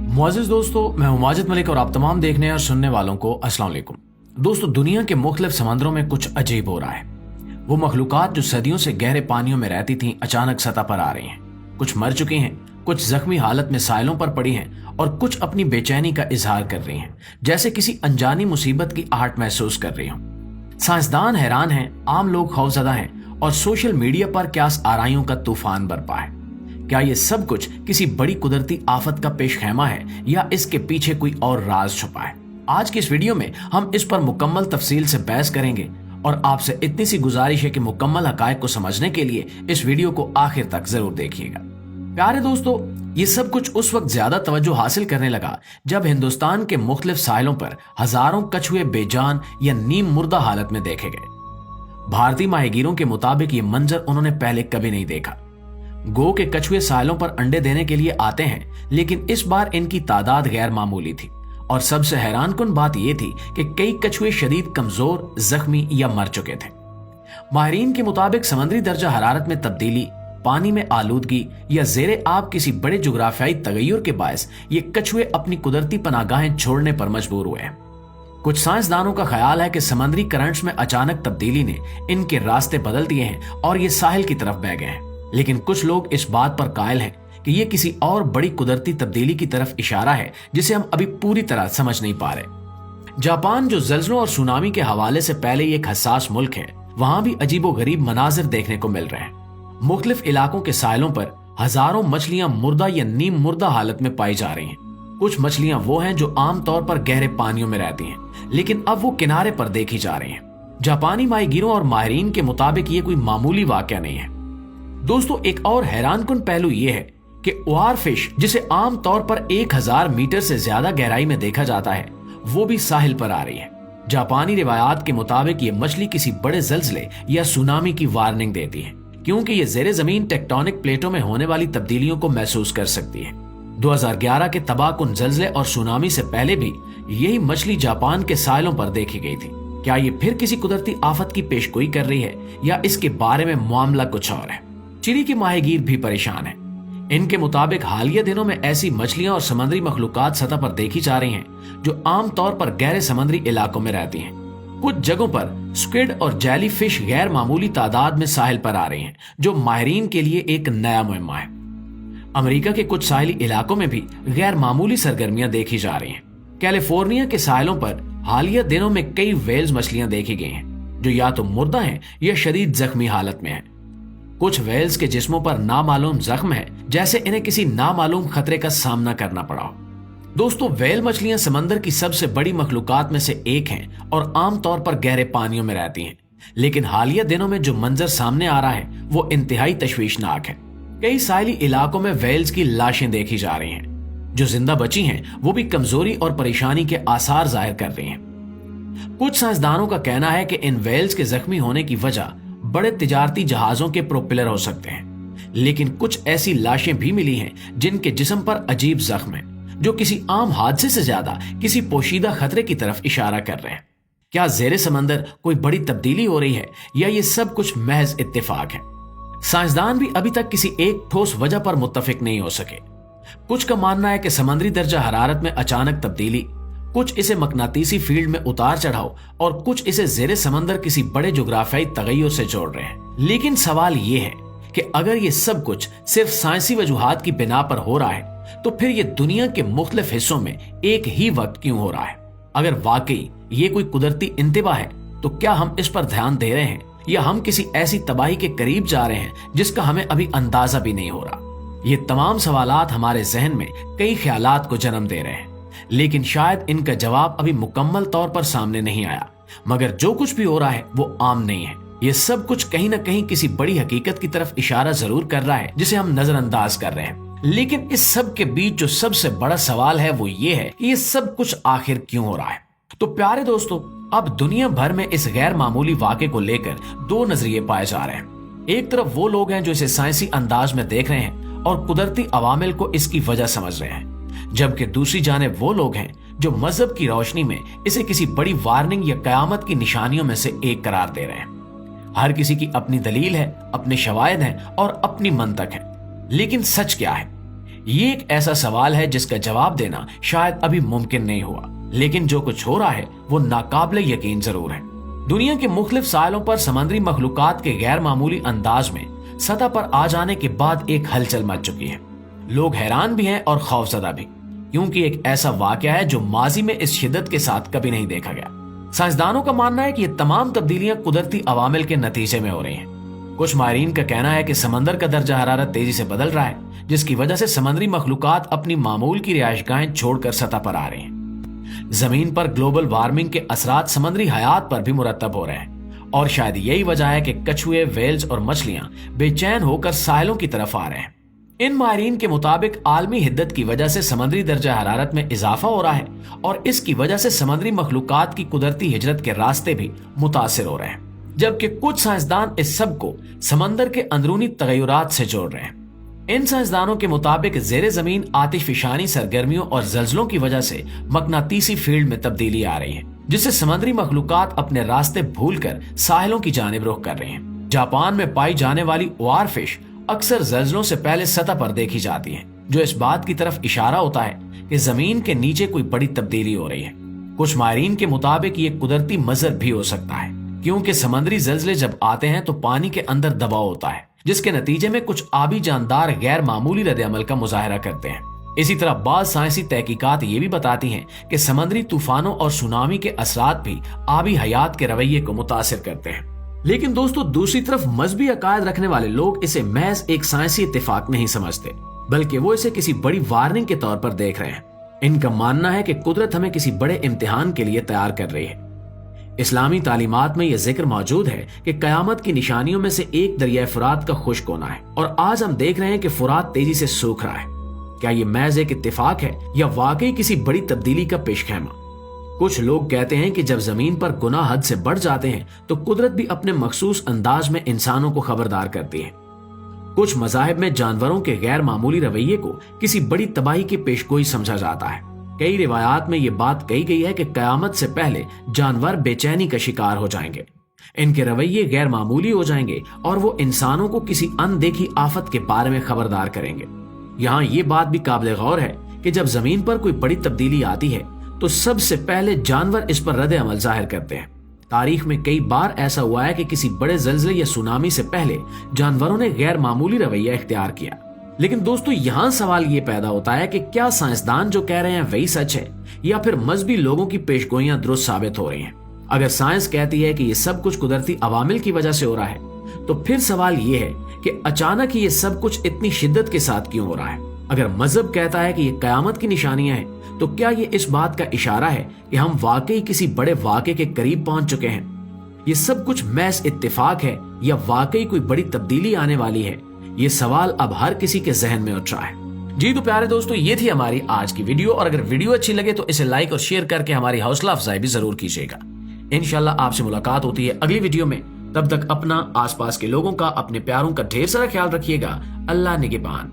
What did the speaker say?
मुअज़्ज़िज़ दोस्तों, मैं हूं माजिद मलिक और आप तमाम देखने और सुनने वालों को अस्सलाम वालेकुम। दोस्तों, दुनिया के मुख्तलिफ समंदरों में कुछ अजीब हो रहा है। वो मखलूकात जो सदियों से गहरे पानियों में रहती थीं अचानक सतह पर आ रही हैं। कुछ मर चुकी हैं, कुछ जख्मी हालत में साइलों पर पड़ी हैं और कुछ अपनी बेचैनी का इजहार कर रही हैं, जैसे किसी अनजानी मुसीबत की आहट महसूस कर रही हों। साइंसदान हैरान हैं, आम लोग खौफजदा हैं और सोशल मीडिया पर क्यास आराइयों का तूफान बरपा है। क्या ये सब कुछ किसी बड़ी कुदरती आफत का पेश खैमा है या इसके पीछे कोई और राज छुपा है? आज की इस वीडियो में हम इस पर मुकम्मल तफसील से बहस करेंगे और आपसे इतनी सी गुजारिश है कि मुकम्मल हकायक को समझने के लिए इस वीडियो को आखिर तक जरूर देखिएगा। प्यारे दोस्तों, ये सब कुछ उस वक्त ज्यादा तवज्जो हासिल करने लगा जब हिंदुस्तान के मुख्तलिफ साहिलों पर हजारों कछुए बेजान या नीम मुर्दा हालत में देखे गए। भारतीय माहिगीरों के मुताबिक ये मंजर उन्होंने पहले कभी नहीं देखा। गो के कछुए साहिलों पर अंडे देने के लिए आते हैं, लेकिन इस बार इनकी तादाद गैर मामूली थी और सबसे हैरानकुन बात यह थी कि कई कछुए शदीद कमजोर, जख्मी या मर चुके थे। माहिरीन के मुताबिक समुद्री दर्जा हरारत में तब्दीली, पानी में आलूदगी या जेरे आब किसी बड़े जुग्राफियाई तगय्युर के बायस ये कछुए अपनी कुदरती पनागाहें छोड़ने पर मजबूर हुए हैं। कुछ साइंसदानों का ख्याल है कि समुद्री करंट्स में अचानक तब्दीली ने इनके रास्ते बदल दिए हैं और ये साहिल की तरफ बह गए हैं। लेकिन कुछ लोग इस बात पर कायल हैं कि ये किसी और बड़ी कुदरती तब्दीली की तरफ इशारा है जिसे हम अभी पूरी तरह समझ नहीं पा रहे। जापान, जो ज़ल्ज़लों और सुनामी के हवाले से पहले ही एक हसास मुल्क है, वहां भी अजीबोगरीब मनाजिर देखने को मिल रहे हैं। मुख्तलिफ इलाकों के साहिलों पर हजारों मछलियां मुर्दा या नीम मुर्दा हालत में पाई जा रही हैं। कुछ मछलियां वो हैं जो आमतौर पर गहरे पानियों में रहती हैं, लेकिन अब वो किनारे पर देखी जा रही हैं। जापानी माहिगीरों और माहिरीन के मुताबिक ये कोई मामूली वाकया नहीं है। दोस्तों, एक और हैरानकुन पहलू यह है कि ओआर फिश, जिसे आमतौर पर 1000 मीटर से ज्यादा गहराई में देखा जाता है, वो भी साहिल पर आ रही है। जापानी रिवायात के मुताबिक ये मछली किसी बड़े ज़ल्ज़ले या सुनामी की वार्निंग देती है, क्योंकि ये ज़ेरे ज़मीन टेक्टोनिक प्लेटों में होने वाली तब्दीलियों को महसूस कर सकती है। 2011 के तबाहकुन ज़ल्ज़ले और सुनामी से पहले भी यही मछली जापान के साहिलों पर देखी गई थी। क्या ये फिर किसी कुदरती आफत की पेशगोई कर रही है या इसके बारे में मामला कुछ और है? चिली के माहिगीर भी परेशान हैं। इनके मुताबिक हालिया दिनों में ऐसी मछलियां और समुद्री मखलूकात सतह पर देखी जा रही हैं जो आमतौर पर गहरे समुद्री इलाकों में रहती हैं। कुछ जगहों पर स्क्विड और जेली फिश गैर मामूली तादाद में साहिल पर आ रही हैं, जो माहिरीन के लिए एक नया मुहिम्मा है। अमेरिका के कुछ साहिली इलाकों में भी गैर मामूली सरगर्मियां देखी जा रही हैं। कैलिफोर्निया के साहिलों पर हालिया दिनों में कई व्हेल्स मछलियां देखी गई हैं जो या तो मुर्दा हैं या शदीद जख्मी हालत में हैं। कुछ व्हेल्स के जिस्मों पर नामालूम जख्म है, जैसे इन्हें किसी नामालूम खतरे का सामना करना पड़ा हो। दोस्तों, व्हेल मछलियां समंदर की सबसे बड़ी मखलूकात में से एक हैं और आमतौर पर गहरे पानियों में रहती हैं। लेकिन हालिया दिनों में जो मंजर सामने आ रहा है वो इंतहाई तशवीशनाक है। कई साहिली इलाकों में व्हेल्स की लाशें देखी जा रही हैं। जो जिंदा बची हैं वो भी कमजोरी और परेशानी के आसार जाहिर कर रही हैं। कुछ साइंसदानों का कहना है कि इन व्हेल्स के जख्मी होने की वजह बड़े तिजारती जहाजों के प्रोपेलर हो सकते हैं, लेकिन कुछ ऐसी लाशें भी मिली हैं जिनके जिस्म पर अजीब जख्म है, जो किसी आम हादसे से ज्यादा किसी पोशीदा खतरे की तरफ इशारा कर रहे हैं। क्या ज़ेरे समंदर कोई बड़ी तब्दीली हो रही है या ये सब कुछ महज इत्तेफाक है? साइंसदान भी अभी तक किसी एक ठोस वजह पर मुत्तफिक नहीं हो सके। कुछ का मानना है कि समुद्री दर्जा हरारत में अचानक तब्दीली, कुछ इसे मकनातीसी फील्ड में उतार चढ़ाव और कुछ इसे ज़ेरे समंदर किसी बड़े जुग्राफियाई तगय्युर से जोड़ रहे हैं। लेकिन सवाल ये है कि अगर ये सब कुछ सिर्फ साइंसी वजूहात की बिना पर हो रहा है, तो फिर ये दुनिया के मुख्तलिफ हिस्सों में एक ही वक्त क्यों हो रहा है? अगर वाकई ये कोई कुदरती इंतबा है, तो क्या हम इस पर ध्यान दे रहे हैं या हम किसी ऐसी तबाही के करीब जा रहे हैं जिसका हमें अभी अंदाजा भी नहीं हो रहा? ये तमाम सवालात हमारे जहन में कई ख्यालात को जन्म दे रहे हैं, लेकिन शायद इनका जवाब अभी मुकम्मल तौर पर सामने नहीं आया। मगर जो कुछ भी हो रहा है वो आम नहीं है। ये सब कुछ कहीं ना कहीं किसी बड़ी हकीकत की तरफ इशारा जरूर कर रहा है जिसे हम नजरअंदाज कर रहे हैं। लेकिन इस सब के बीच जो सबसे बड़ा सवाल है वो ये है कि ये सब कुछ आखिर क्यों हो रहा है? तो प्यारे दोस्तों, अब दुनिया भर में इस गैर मामूली वाक़े को लेकर दो नजरिए पाए जा रहे हैं। एक तरफ वो लोग हैं जो इसे साइंसी अंदाज में देख रहे हैं और कुदरती अवामिल को इसकी वजह समझ रहे हैं, जबकि दूसरी जानिब वो लोग हैं जो मजहब की रोशनी में इसे किसी बड़ी वार्निंग या कयामत की निशानियों में से एक करार दे रहे हैं। हर किसी की अपनी दलील है, अपने शवाहिद हैं और अपनी मंतक है। लेकिन सच क्या है? یہ ایک ایسا سوال ہے جس کا جواب دینا شاید ابھی ممکن نہیں ہوا، لیکن جو کچھ ہو رہا ہے وہ ناقابل یقین ضرور ہے۔ دنیا کے مختلف ساحلوں پر سمندری مخلوقات کے غیر معمولی انداز میں سطح پر آ جانے کے بعد ایک ہلچل مچ چکی ہے۔ لوگ حیران بھی ہیں اور خوفزدہ بھی، کیونکہ ایک ایسا واقعہ ہے جو ماضی میں اس شدت کے ساتھ کبھی نہیں دیکھا گیا۔ سائنسدانوں کا ماننا ہے کہ یہ تمام تبدیلیاں قدرتی عوامل کے نتیجے میں ہو رہی ہیں۔ کچھ ماہرین کا کہنا ہے کہ سمندر کا درجہ حرارت تیزی سے بدل رہا ہے، جس کی وجہ سے سمندری مخلوقات اپنی معمول کی رہائش گاہیں چھوڑ کر سطح پر آ رہے ہیں۔ زمین پر گلوبل وارمنگ کے اثرات سمندری حیات پر بھی مرتب ہو رہے ہیں، اور شاید یہی وجہ ہے کہ کچھوے، ویلز اور مچھلیاں بے چین ہو کر ساحلوں کی طرف آ رہے ہیں۔ ان ماہرین کے مطابق عالمی حدت کی وجہ سے سمندری درجہ حرارت میں اضافہ ہو رہا ہے، اور اس کی وجہ سے سمندری مخلوقات کی قدرتی ہجرت کے راستے بھی متاثر ہو رہے ہیں، جبکہ کچھ سائنسدان اس سب کو سمندر کے اندرونی تغیرات سے جوڑ رہے ہیں۔ ان سائنسدانوں کے مطابق زیر زمین آتش فشانی سرگرمیوں اور زلزلوں کی وجہ سے مقناطیسی فیلڈ میں تبدیلی آ رہی ہے، جس سے سمندری مخلوقات اپنے راستے بھول کر ساحلوں کی جانب رخ کر رہے ہیں۔ جاپان میں پائی جانے والی اوار فش اکثر زلزلوں سے پہلے سطح پر دیکھی جاتی ہیں، جو اس بات کی طرف اشارہ ہوتا ہے کہ زمین کے نیچے کوئی بڑی تبدیلی ہو رہی ہے۔ کچھ ماہرین کے مطابق یہ قدرتی مظہر بھی ہو سکتا ہے، کیونکہ سمندری زلزلے جب آتے ہیں تو پانی کے اندر دباؤ ہوتا ہے، جس کے نتیجے میں کچھ آبی جاندار غیر معمولی رد عمل کا مظاہرہ کرتے ہیں۔ اسی طرح بعض سائنسی تحقیقات یہ بھی بتاتی ہیں کہ سمندری طوفانوں اور سونامی کے اثرات بھی آبی حیات کے رویے کو متاثر کرتے ہیں۔ لیکن دوستو، دوسری طرف مذہبی عقائد رکھنے والے لوگ اسے محض ایک سائنسی اتفاق نہیں سمجھتے، بلکہ وہ اسے کسی بڑی وارننگ کے طور پر دیکھ رہے ہیں۔ ان کا ماننا ہے کہ قدرت ہمیں کسی بڑے امتحان کے لیے تیار کر رہی ہے۔ اسلامی تعلیمات میں یہ ذکر موجود ہے کہ قیامت کی نشانیوں میں سے ایک دریائے فرات کا خشک ہونا ہے، اور آج ہم دیکھ رہے ہیں کہ فرات تیزی سے سوکھ رہا ہے۔ کیا یہ محض ایک اتفاق ہے یا واقعی کسی بڑی تبدیلی کا پیش خیمہ؟ کچھ لوگ کہتے ہیں کہ جب زمین پر گناہ حد سے بڑھ جاتے ہیں تو قدرت بھی اپنے مخصوص انداز میں انسانوں کو خبردار کرتی ہے۔ کچھ مذاہب میں جانوروں کے غیر معمولی رویے کو کسی بڑی تباہی کی پیشگوئی سمجھا جاتا ہے۔ کئی روایات میں یہ بات کہی گئی ہے کہ قیامت سے پہلے جانور بے چینی کا شکار ہو جائیں گے، ان کے رویے غیر معمولی ہو جائیں گے، اور وہ انسانوں کو کسی اندیکھی آفت کے بارے میں خبردار کریں گے۔ یہاں یہ بات بھی قابل غور ہے کہ جب زمین پر کوئی بڑی تبدیلی آتی ہے تو سب سے پہلے جانور اس پر رد عمل ظاہر کرتے ہیں۔ تاریخ میں کئی بار ایسا ہوا ہے کہ کسی بڑے زلزلے یا سونامی سے پہلے جانوروں نے غیر معمولی رویہ اختیار کیا۔ لیکن دوستو، یہاں سوال یہ پیدا ہوتا ہے کہ کیا سائنسدان جو کہہ رہے ہیں وہی سچ ہے، یا پھر مذہبی لوگوں کی پیشگوئیاں درست ثابت ہو رہی ہیں؟ اگر سائنس کہتی ہے کہ یہ سب کچھ قدرتی عوامل کی وجہ سے ہو رہا ہے، تو پھر سوال یہ ہے کہ اچانک یہ سب کچھ اتنی شدت کے ساتھ کیوں ہو رہا ہے؟ اگر مذہب کہتا ہے کہ یہ قیامت کی نشانیاں ہیں، تو کیا یہ اس بات کا اشارہ ہے کہ ہم واقعی کسی بڑے واقعے کے قریب پہنچ چکے ہیں؟ یہ سب کچھ محض اتفاق ہے یا واقعی کوئی بڑی تبدیلی آنے والی ہے؟ یہ سوال اب ہر کسی کے ذہن میں اٹھ رہا ہے۔ جی تو پیارے دوستو، یہ تھی ہماری آج کی ویڈیو، اور اگر ویڈیو اچھی لگے تو اسے لائک اور شیئر کر کے ہماری حوصلہ افزائی بھی ضرور کیجیے گا۔ انشاءاللہ آپ سے ملاقات ہوتی ہے اگلی ویڈیو میں۔ تب تک اپنا، آس پاس کے لوگوں کا، اپنے پیاروں کا ڈھیر سارا خیال رکھیے گا۔ اللہ نگہبان۔